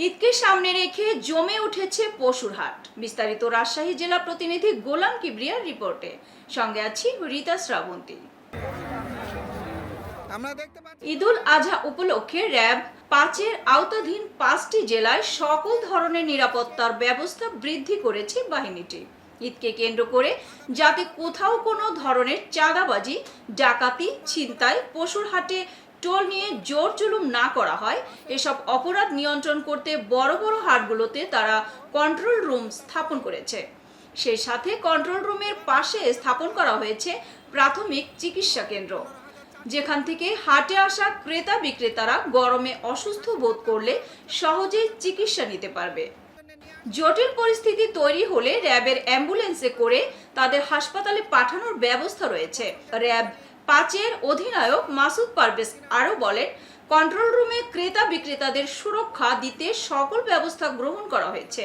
ঈদকে সামনে রেখে জমে উঠেছে পশুর হাট। বিস্তারিত রাজশাহী জেলা প্রতিনিধি গোলাম কিবরিয়ার রিপোর্টে। সঙ্গে আছি রীতা শ্রাবন্তী। ঈদুল আজহা উপলক্ষে র্যাব ৫-এর আওতাধীন ৫টি জেলায় সকল ধরনের নিরাপত্তার ব্যবস্থা বৃদ্ধি করেছে বাহিনীটি। ঈদকে কেন্দ্র করে যাতে কোথাও কোনো ধরনের চাঁদাবাজি, ডাকাতি, ছিনতাই, পশুর হাটে টোল নিয়ে জোর জুলুম না করা হয়, এসব অপরাধ নিয়ন্ত্রণ করতে বড় বড় হাটগুলোতে তারা কন্ট্রোল রুম স্থাপন করেছে। সেই সাথে কন্ট্রোল রুমের পাশে স্থাপন করা হয়েছে প্রাথমিক চিকিৎসা কেন্দ্র, যেখান থেকে হাটে আসা ক্রেতা বিক্রেতারা গরমে অসুস্থ বোধ করলে সহজেই চিকিৎসা নিতে পারবে। জটিল পরিস্থিতি তৈরি হলে র্যাবের অ্যাম্বুলেন্সে করে তাদের হাসপাতালে পাঠানোর ব্যবস্থা রয়েছে। র্যাব ৫-এর অধিনায়ক মাসুদ পারভেজ আরও বলেন, কন্ট্রোল রুমে ক্রেতা বিক্রেতাদের সুরক্ষা দিতে সকল ব্যবস্থা গ্রহণ করা হয়েছে।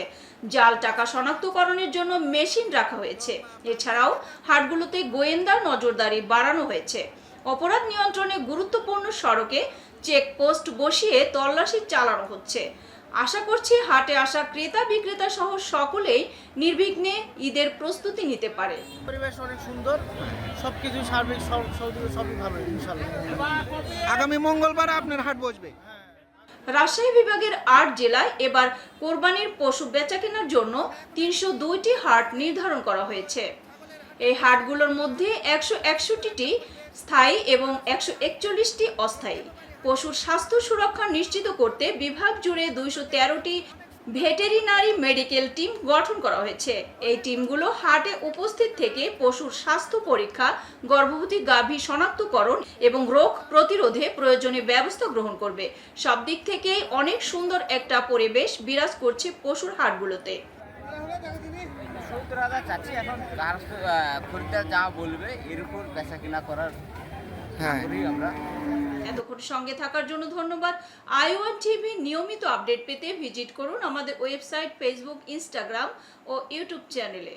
জাল টাকা শনাক্তকরণের জন্য মেশিন রাখা হয়েছে। এছাড়াও হাটগুলোতে গোয়েন্দা নজরদারি বাড়ানো হয়েছে। অপরাধ নিয়ন্ত্রণে গুরুত্বপূর্ণ সড়কে চেকপোস্ট বসিয়ে তল্লাশি চালানো হচ্ছে। আশা করছি হাটে আসা ক্রেতা বিক্রেতা সহ সকলেই নির্বিঘ্নে ঈদের প্রস্তুতি নিতে পারে। পরিবেশ অনেক সুন্দর, সবকিছু সার্বিক সবই ভালো ইনশাআল্লাহ। আগামী মঙ্গলবার আপনার হাট বসবে। রাজশাহী বিভাগের ৮ জেলায় এবার কোরবানির পশু বেচাকেনার জন্য ৩০২টি হাট নির্ধারণ করা হয়েছে। এই হাটগুলোর মধ্যে ১৬১টি স্থায়ী এবং ১৪১টি অস্থায়ী। পশুর স্বাস্থ্য সুরক্ষা নিশ্চিত করতে বিভাগ জুড়ে ২১৩টি ভেটেরিনারি মেডিকেল টিম গঠন করা হয়েছে। এই টিমগুলো হাটে উপস্থিত থেকে পশুর স্বাস্থ্য পরীক্ষা, গর্ভবতী গাভী শনাক্তকরণ এবং রোগ প্রতিরোধে প্রয়োজনীয় ব্যবস্থা গ্রহণ করবে। সব দিক থেকে অনেক সুন্দর একটা পরিবেশ বিরাজ করছে পশুর হাটগুলোতে। এখন খরিদ্দার যা বলবে এর উপর বেচা কিনা করার আমরা। এতক্ষণ সঙ্গে থাকার জন্য ধন্যবাদ। i1 টিভি নিয়মিত আপডেট পেতে ভিজিট করুন আমাদের ওয়েবসাইট, ফেসবুক, ইনস্টাগ্রাম ও ইউটিউব চ্যানেলে।